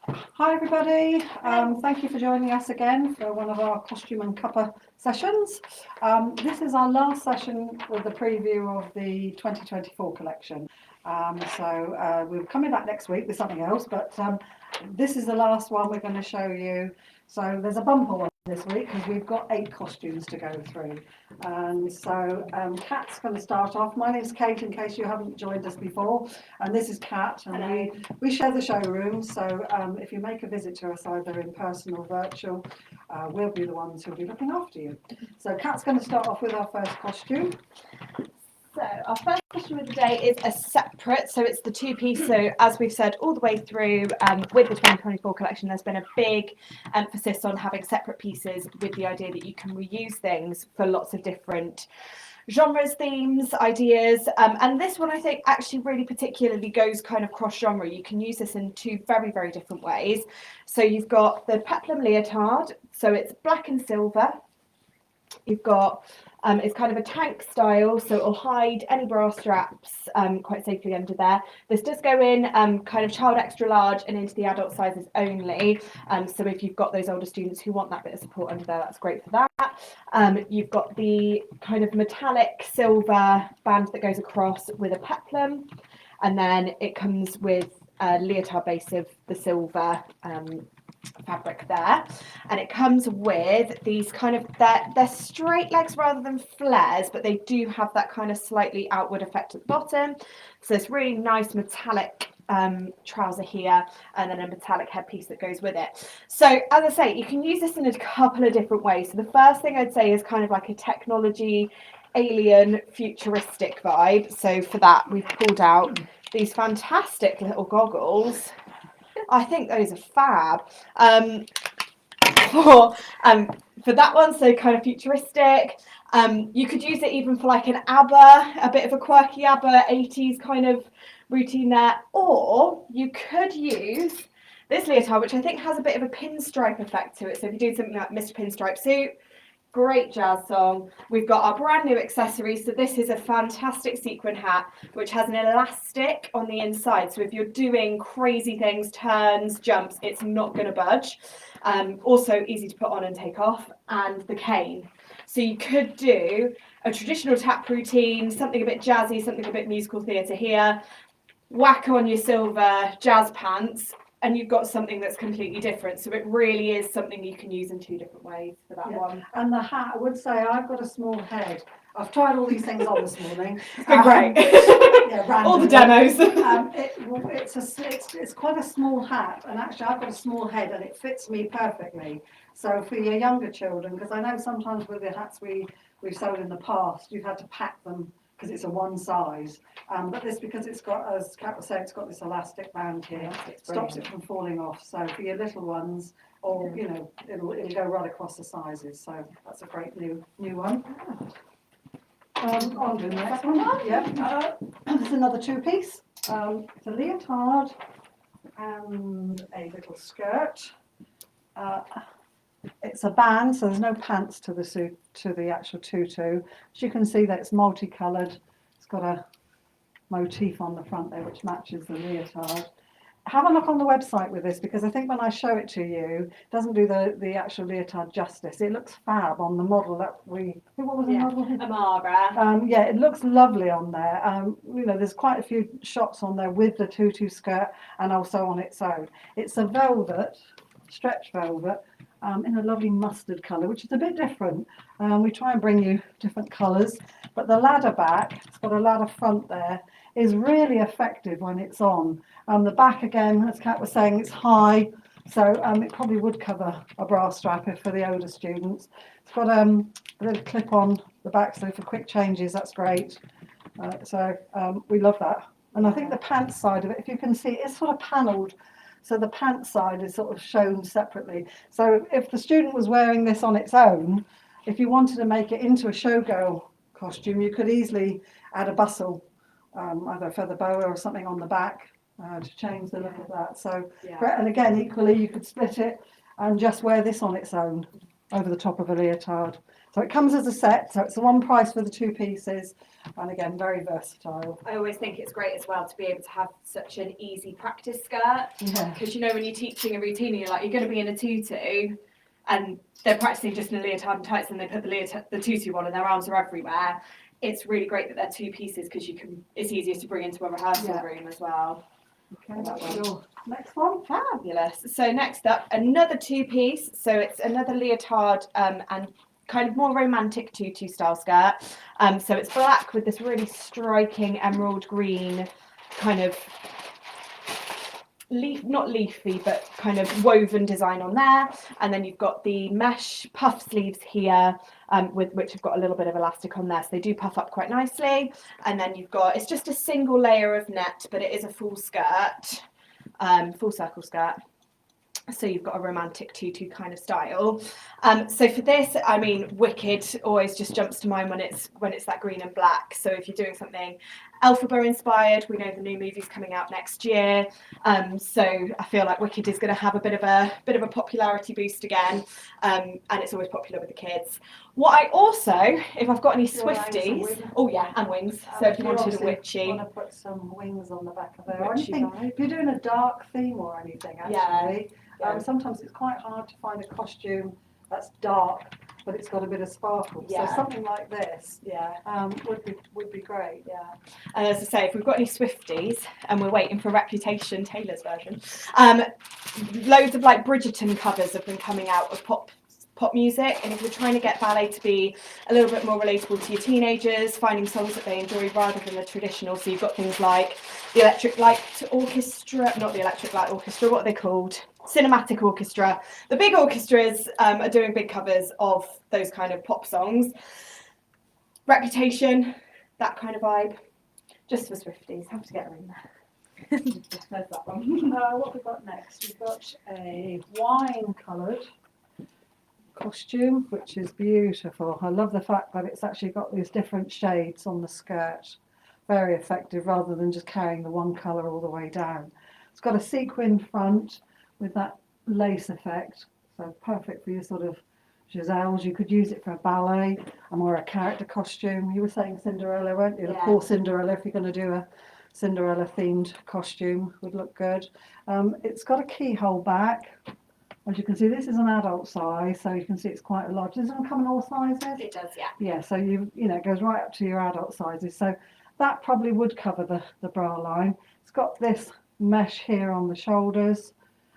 Hi everybody, thank you for joining us again for one of our costume and cuppa sessions. This is our last session with the preview of the 2024 collection. We're coming back next week with something else, but this is the last one we're going to show you. So there's a bumper one this week because we've got 8 costumes to go through. And so Kat's going to start off. My name's Kate, in case you haven't joined us before, and this is Kat, and we share the showroom. So if you make a visit to us either in person or virtual, we'll be the ones who'll be looking after you. So Kat's going to start off with our first costume. So our first costume of the day is a separate, so it's the two-piece. So as we've said all the way through with the 2024 collection, there's been a big emphasis on having separate pieces with the idea that you can reuse things for lots of different genres, themes, ideas. And this one I think actually really particularly goes kind of cross-genre. You can use this in 2 very, very different ways. So you've got the peplum leotard, so it's black and silver. You've got it's kind of a tank style, so it'll hide any bra straps quite safely under there. This does go in kind of child extra large and into the adult sizes only. So if you've got those older students who want that bit of support under there, that's great for that. You've got the kind of metallic silver band that goes across with a peplum, and then it comes with a leotard base of the silver fabric there, and it comes with these kind of they're straight legs rather than flares, but they do have that kind of slightly outward effect at the bottom. So this really nice metallic trouser here, and then a metallic headpiece that goes with it. So as I say, you can use this in a couple of different ways. So the first thing I'd say is kind of like a technology alien futuristic vibe. So for that we've pulled out these fantastic little goggles. I think those are fab. For that one, so kind of futuristic. You could use it even for like an ABBA, a bit of a quirky ABBA 80s kind of routine there. Or you could use this leotard, which I think has a bit of a pinstripe effect to it. So if you're doing something like Mr. Pinstripe Suit, great jazz song. We've got our brand new accessories. So this is a fantastic sequin hat, which has an elastic on the inside. So if you're doing crazy things, turns, jumps, it's not going to budge. Also easy to put on and take off. And the cane. So you could do a traditional tap routine, something a bit jazzy, something a bit musical theatre here, whack on your silver jazz pants, and you've got something that's completely different. So it really is something you can use in 2 different ways for that one. And the hat, I would say I've got a small head. I've tried all these things on this morning. It's been great. Yeah, all the demos. It's quite a small hat, and actually I've got a small head and it fits me perfectly. So for your younger children, because I know sometimes with the hats we've sold in the past, you've had to pack them because it's a one size, but this, because it's got, as Kat was saying, it's got this elastic band here, stops it from falling off. So for your little ones, or you know, it'll go right across the sizes. So that's a great new one. On to the next one. Yeah, there's another 2-piece. It's a leotard and a little skirt. It's a band, so there's no pants to the suit, to the actual tutu. As you can see, that it's multicoloured. It's got a motif on the front there which matches the leotard. Have a look on the website with this, because I think when I show it to you, it doesn't do the actual leotard justice. It looks fab on the model that what was the model? Amara. Yeah, it looks lovely on there. You know, there's quite a few shots on there with the tutu skirt and also on its own. It's a velvet, stretch velvet, in a lovely mustard colour, which is a bit different. We try and bring you different colours, but the ladder back, it's got a ladder front there, is really effective when it's on. The back, again, as Kat was saying, it's high, so it probably would cover a bra strap if for the older students. It's got a little clip on the back, so for quick changes, that's great. We love that. And I think the pants side of it, if you can see, it's sort of panelled. So the pants side is sort of shown separately. So if the student was wearing this on its own, if you wanted to make it into a showgirl costume, you could easily add a bustle, either a feather boa or something on the back to change the look of that. So, and again, equally, you could split it and just wear this on its own. over the top of a leotard. So it comes as a set, so it's the one price for the 2 pieces, and again, very versatile. I always think it's great as well to be able to have such an easy practice skirt, because you know when you're teaching a routine, you're like, you're going to be in a tutu, and they're practicing just in a leotard and tights, and they put the tutu on, and their arms are everywhere. It's really great that they're 2 pieces because it's easier to bring into a rehearsal room as well. Okay, that's your next one. Fabulous. So next up, another 2-piece. So it's another leotard and kind of more romantic tutu style skirt. So it's black with this really striking emerald green kind of not leafy, but kind of woven design on there. And then you've got the mesh puff sleeves here, with which have got a little bit of elastic on there, so they do puff up quite nicely. And then you've got, it's just a single layer of net, but it is a full skirt, full circle skirt. So you've got a romantic tutu kind of style. So for this, I mean, Wicked always just jumps to mind when it's that green and black. So if you're doing something Elphaba inspired, we know the new movie's coming out next year. So I feel like Wicked is going to have a bit of a popularity boost again, and it's always popular with the kids. What I also, if I've got any Swifties, oh yeah, and wings. So if you wanted a witchy, want to put some wings on the back of there, or anything. If you're doing a dark theme or anything, actually. Sometimes it's quite hard to find a costume that's dark, but it's got a bit of sparkle. So something like this, would be great. Yeah. And as I say, if we've got any Swifties, and we're waiting for Reputation Taylor's version, loads of like Bridgerton covers have been coming out of pop music, and if you're trying to get ballet to be a little bit more relatable to your teenagers, finding songs that they enjoy rather than the traditional, so you've got things like the Electric Light Orchestra, not the Electric Light Orchestra, what are they called? Cinematic Orchestra. The big orchestras are doing big covers of those kind of pop songs. Reputation, that kind of vibe, just for Swifties, have to get her in there. There's that one. What have we got next? We've got a wine coloured costume, which is beautiful. I love the fact that it's actually got these different shades on the skirt. Very effective, rather than just carrying the one colour all the way down. It's got a sequin front with that lace effect, so perfect for your sort of giselles. You could use it for a ballet or a character costume. You were saying Cinderella, weren't you? The poor Cinderella, if you're going to do a Cinderella themed costume, would look good. It's got a keyhole back. As you can see, this is an adult size, so you can see it's quite a large. Does it come in all sizes? It does, yeah. Yeah, so it goes right up to your adult sizes. So that probably would cover the bra line. It's got this mesh here on the shoulders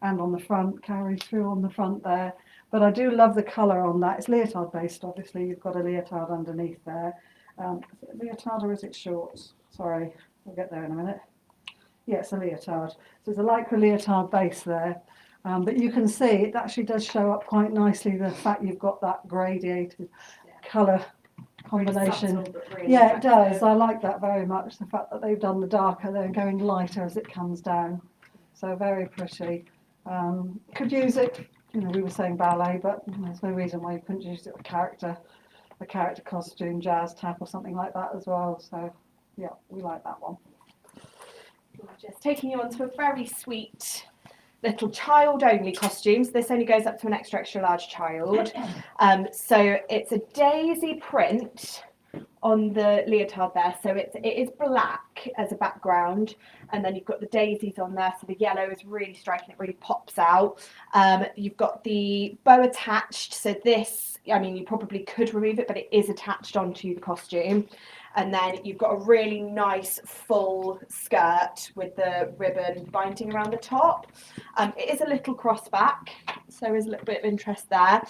and on the front, carries through on the front there. But I do love the colour on that. It's leotard based, obviously. You've got a leotard underneath there. Is it leotard or is it shorts? Sorry, we'll get there in a minute. Yeah, it's a leotard. So it's a lycra leotard base there. But you can see it actually does show up quite nicely, the fact you've got that gradiated colour combination. Really subtle, really yeah, it does. I like that very much, the fact that they've done the darker, they're going lighter as it comes down. So very pretty. Could use it, we were saying ballet, but there's no reason why you couldn't use it with a character costume, jazz tap or something like that as well. So yeah, we like that one. Just taking you on to a very sweet little child-only costume. So this only goes up to an extra large child. So it's a daisy print on the leotard there. So it is black as a background, and then you've got the daisies on there. So the yellow is really striking. It really pops out. You've got the bow attached. So this, you probably could remove it, but it is attached onto the costume. And then you've got a really nice full skirt with the ribbon binding around the top. It is a little cross back, so there is a little bit of interest there.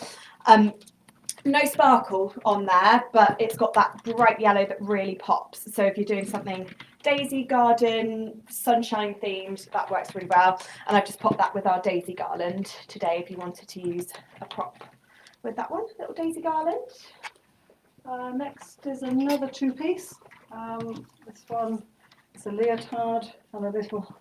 No sparkle on there, but it's got that bright yellow that really pops. So if you're doing something daisy garden, sunshine themed, that works really well. And I've just popped that with our daisy garland today if you wanted to use a prop with that one, little daisy garland. Next is another 2-piece. This one is a leotard and a little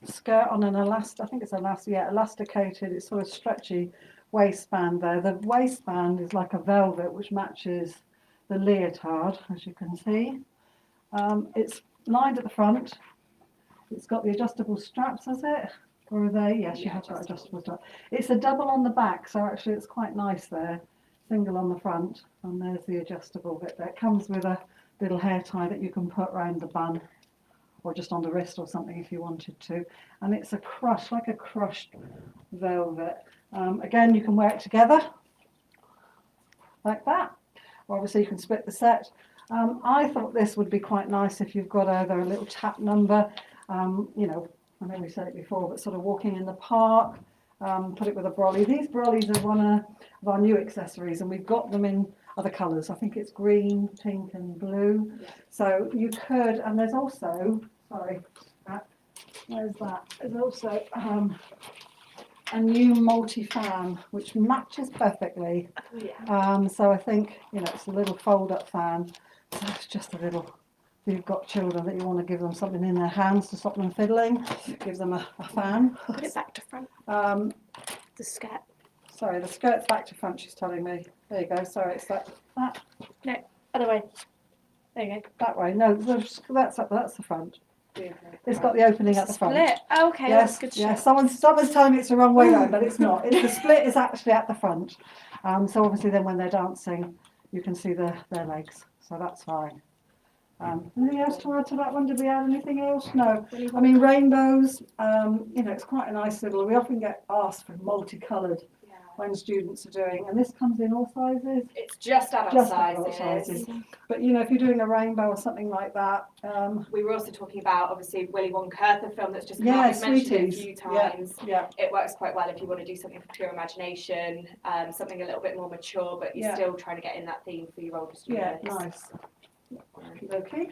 skirt on an elasticated, it's sort of stretchy waistband there. The waistband is like a velvet which matches the leotard, as you can see. It's lined at the front. It's got the adjustable straps, has it? Or are they? Yes, you have got adjustable straps. It's a double on the back, so actually it's quite nice there. single on the front, and there's the adjustable bit there. It comes with a little hair tie that you can put around the bun or just on the wrist or something if you wanted to. And it's a crush, like a crushed velvet. Again, you can wear it together like that, or obviously you can split the set. I thought this would be quite nice if you've got either a little tap number, you know, I know we said it before, but sort of walking in the park, put it with a brolly. These brollies are one of our new accessories, and we've got them in other colours. I think it's green, pink and blue. Yeah. So you could, and there's also, sorry, where's that? There's also a new multi-fan which matches perfectly. Yeah. So I think, you know, it's a little fold-up fan. So it's just a little, if you've got children that you want to give them something in their hands to stop them fiddling, give them a fan. Put it back to front. The skirt. Sorry, the skirt's back to front, she's telling me. There you go, sorry, it's that No, other way. There you go. that way. No, that's the front. It's got the opening at the front. Split. Oh, okay, Yes, that's good. yes. Someone's telling me it's the wrong way round, but it's not. The split is actually at the front. So obviously then when they're dancing, you can see their legs. So that's fine. Anything else to add to that one? Did we add anything else? No. I mean, rainbows, you know, it's quite a nice little, we often get asked for multicoloured when students are doing, and this comes in all sizes. It's just adult Just sizes. adult sizes. But, you know, if you're doing a rainbow or something like that. We were also talking about, obviously, Willy Wonka, the film that's just come Yeah, out. We've mentioned it a Sweeties. few times. Yeah. It works quite well if you want to do something for pure imagination, something a little bit more mature, but you're Yeah. still trying to get in that theme for your older Yeah, students. nice. Okay.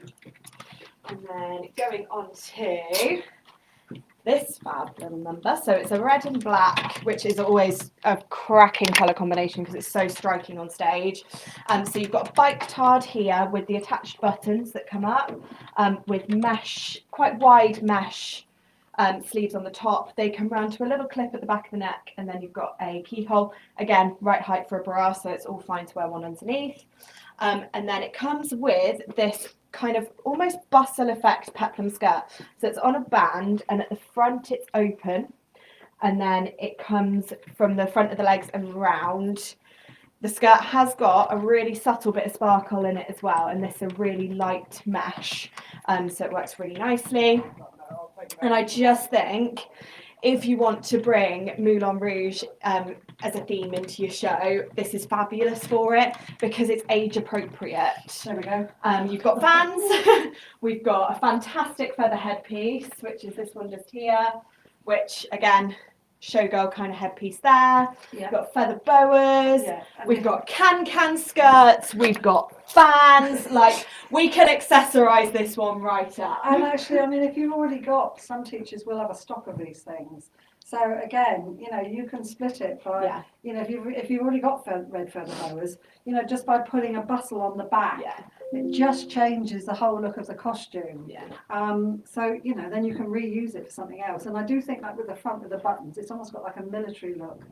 And then going on to this fab little number. So it's a red and black, which is always a cracking colour combination because it's so striking on stage. So you've got a bike tard here with the attached buttons that come up with mesh, quite wide mesh sleeves on the top. They come round to a little clip at the back of the neck, and then you've got a keyhole. Again, right height for a bra, so it's all fine to wear one underneath. And then it comes with this kind of almost bustle effect peplum skirt. So it's on a band, and at the front it's open, and then it comes from the front of the legs and round. The skirt has got a really subtle bit of sparkle in it as well, and this is a really light mesh, so it works really nicely. And I just think if you want to bring Moulin Rouge as a theme into your show, this is fabulous for it because it's age appropriate. There we go. You've got fans, we've got a fantastic feather headpiece, which is this one just here, which again, showgirl kind of headpiece there. Yeah. We've got feather boas, Yeah. we've got can skirts, we've got fans, like we can accessorize this one right up. And actually, I mean, if you've already got, some teachers will have a stock of these things. So again, you know, you can split it by, Yeah. you know, if you've already got red feather boas, you know, just by putting a bustle on the back, Yeah. it just changes the whole look of the costume. Yeah. So, you know, then you can reuse it for something else. And I do think that with the front with the buttons, it's almost got like a military look.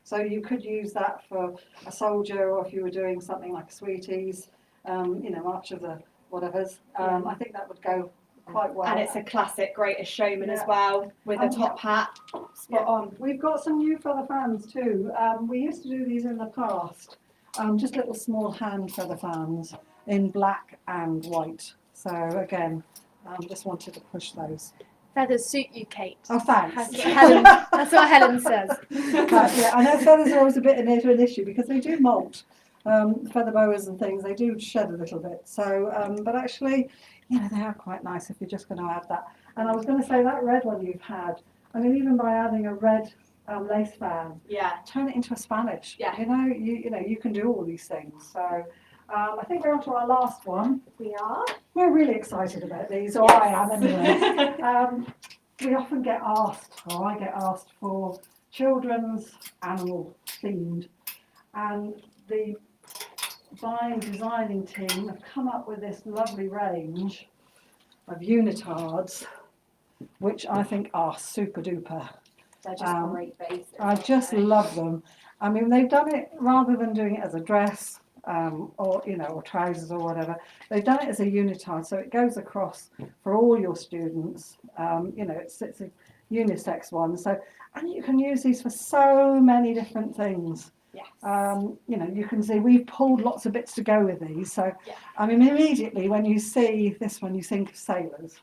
So you could use that for a soldier, or if you were doing something like Sweeties, you know, March of the whatevers. I think that would go quite well. And it's a classic Greatest Showman as Yeah. well, with a top hat. Spot on. We've got some new feather fans too. We used to do these in the past, just little small hand feather fans in black and white. So again, just wanted to push those. Feathers suit you, Kate. Oh, thanks. That's what Helen says. Yeah, I know feathers are always a bit an issue because they do molt. Feather boas and things, they do shed a little bit. So, but actually, you know, they are quite nice if you're just going to add that. And I was going to say that red one you've had, I mean, even by adding a red lace fan, Yeah. turn it into a Spanish. Yeah. You know, you can do all these things. So I think we're on to our last one. We are. We're really excited about these, or Yes. I am anyway. We often get asked, or I get asked for children's animal themed, and the designing team have come up with this lovely range of unitards, which I think are super duper. They're just great bases. I just love them. I mean, they've done it rather than doing it as a dress, or, you know, or trousers or whatever. They've done it as a unitard, so it goes across for all your students. You know, it's a unisex one. So, and you can use these for so many different things. Yes. You know, you can see we've pulled lots of bits to go with these. So, Yeah. I mean, immediately when you see this one, you think of sailors.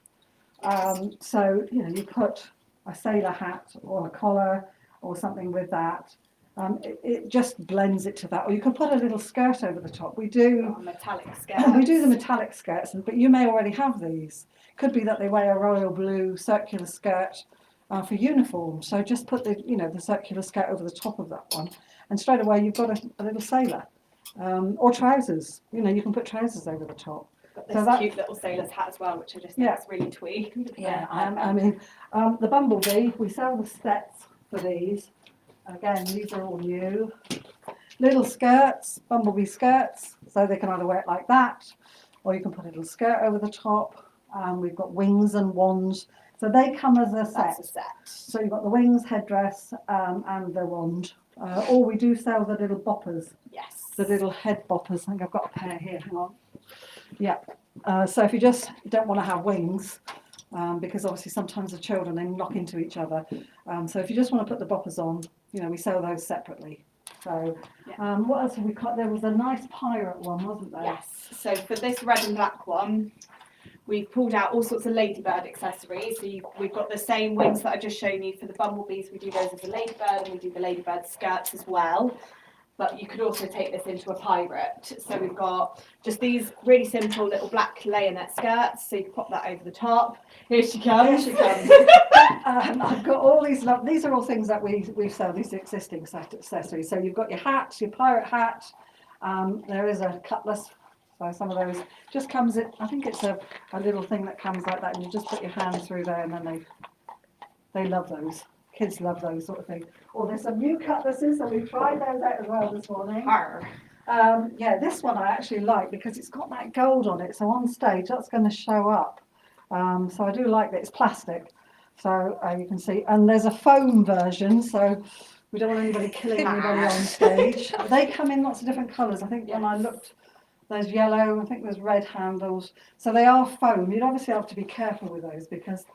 So, you know, you put a sailor hat or a collar or something with that. It just blends it to that. Or you can put a little skirt over the top. We do. Oh, metallic skirts. We do the metallic skirts, but you may already have these. Could be that they wear a royal blue circular skirt for uniform. So just put the, you know, the circular skirt over the top of that one, and straight away you've got a little sailor. Or trousers. You know, you can put trousers over the top. Got this So that- cute little sailor's hat as well, which I just think Yeah. is really twee. I mean, the bumblebee. We sell the sets for these. Again, these are all new. Little skirts, bumblebee skirts, so they can either wear it like that, or you can put a little skirt over the top. We've got wings and wands, so they come as a That's a set. set. So you've got the wings, headdress, and the wand. Or we do sell the little boppers, Yes. the little head boppers. I think I've got a pair here. Hang on. Yeah. So if you just don't want to have wings, because obviously sometimes the children they knock into each other. So if you just want to put the boppers on, you know, we sell those separately. So what else have we got? There was a nice pirate one, wasn't there? Yes. So for this red and black one, we've pulled out all sorts of ladybird accessories. So we've got the same wings that I just shown you for the bumblebees. We do those as a ladybird, and we do the ladybird skirts as well. But you could also take this into a pirate. So we've got just these really simple little black layonette skirts. So you can pop that over the top. Here she comes. Here she comes. I've got all these. These are all things that we sell. These existing accessories. So you've got your hat, your pirate hat. There is a cutlass. So some of those just comes. I think it's a little thing that comes like that, and you just put your hand through there, and then they love those. Kids love those sort of things. Or there's some new cutlasses, so we've tried those out as well this morning. Arr. Yeah, this one I actually like because it's got that gold on it. So on stage, that's going to show up. So I do like that. It's plastic, so you can see. And there's a foam version, so we don't want anybody killing anybody on stage. They come in lots of different colours. I think when I looked, there's yellow. I think there's red handles. So they are foam. You'd obviously have to be careful with those because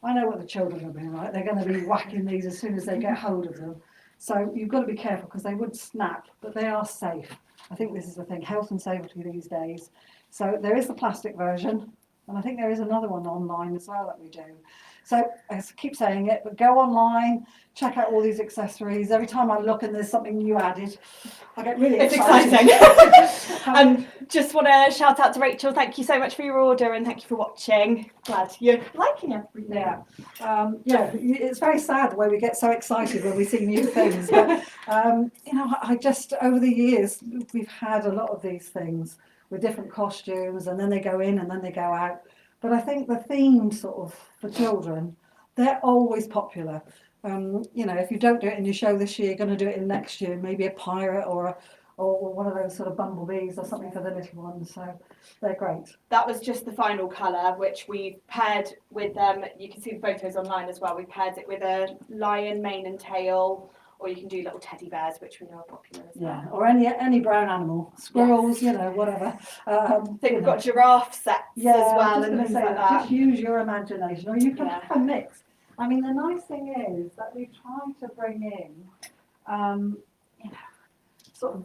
I know what the children are being like. They're going to be whacking these as soon as they get hold of them. So you've got to be careful because they would snap, but they are safe. I think this is the thing, health and safety these days. So there is the plastic version, and I think there is another one online as well that we do. So I keep saying it, but go online, check out all these accessories. Every time I look and there's something new added, I get really excited. It's exciting. Just want to shout out to Rachel. Thank you so much for your order and thank you for watching. Glad you're liking everything. Yeah, it's very sad the way we get so excited when we see new things. But you know, I just over the years we've had a lot of these things with different costumes, and then they go in and then they go out. But I think the themes sort of for children, they're always popular. You know, if you don't do it in your show this year, you're going to do it in next year. Maybe a pirate or one of those sort of bumblebees or something for the little ones. So they're great. That was just the final colour, which we paired with you can see the photos online as well. We paired it with a lion mane and tail, or you can do little teddy bears, which we know are popular as well. Yeah, or any brown animal, squirrels, you know, whatever. I think we've got giraffe sets as well and things like that. Just use your imagination, or you can Yeah. have a mix. I mean, the nice thing is that we try to bring in, you know, sort of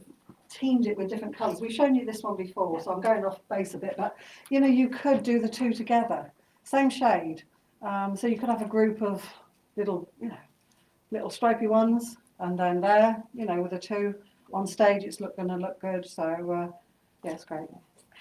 teamed it with different colours. We've shown you this one before, so I'm going off base a bit, but you know, you could do the two together, same shade. So you could have a group of little, you know, little stripy ones, and then there, you know, with the two on stage, it's going to look good. So yeah, it's great.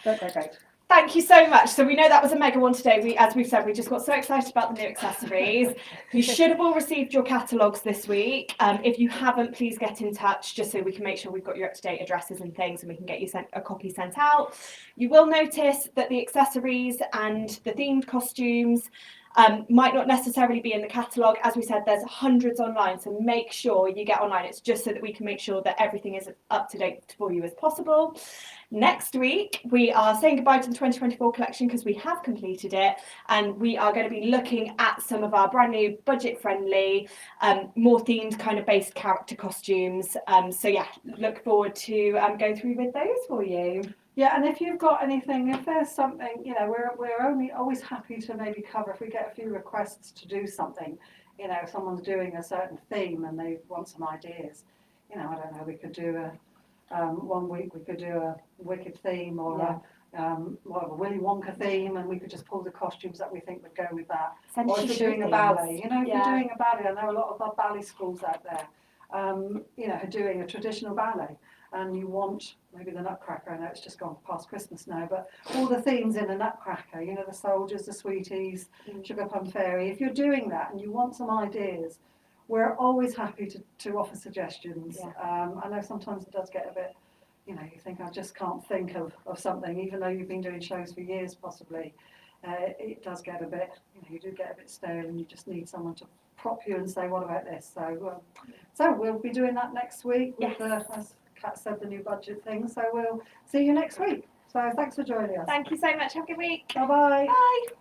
They're great. Thank you so much. So we know that was a mega one today. As we've said, we just got so excited about the new accessories. You should have all received your catalogues this week. If you haven't, please get in touch just so we can make sure we've got your up-to-date addresses and things, and we can get you a copy sent out. You will notice that the accessories and the themed costumes might not necessarily be in the catalogue. As we said, there's hundreds online, so make sure you get online. It's just so that we can make sure that everything is up to date for you as possible. Next week, we are saying goodbye to the 2024 collection because we have completed it, and we are going to be looking at some of our brand new budget-friendly, more themed kind of based character costumes. So yeah, look forward to going through with those for you. Yeah, and if you've got anything, if there's something, you know, we're only always happy to maybe cover if we get a few requests to do something. You know, if someone's doing a certain theme and they want some ideas. you know, I don't know, we could do one week we could do a Wicked theme or a Willy Wonka theme, and we could just pull the costumes that we think would go with that. Send Or us if your you're doing a themes. ballet, you know, if Yeah. you're doing a ballet, I know a lot of our ballet schools out there, you know, are doing a traditional ballet, and you want maybe the Nutcracker. I know it's just gone past Christmas now, but all the themes in the Nutcracker, you know, the soldiers, the sweeties, Sugar Plum Fairy. If you're doing that and you want some ideas, we're always happy to offer suggestions. I know sometimes it does get a bit, you know, you think I just can't think of something, even though you've been doing shows for years possibly. It does get a bit, you know, you do get a bit stale, and you just need someone to prop you and say, what about this? So we'll be doing that next week with the, as Kat said, the new budget thing. So we'll see you next week. So thanks for joining us. Thank you so much. Have a good week. Bye-bye. Bye.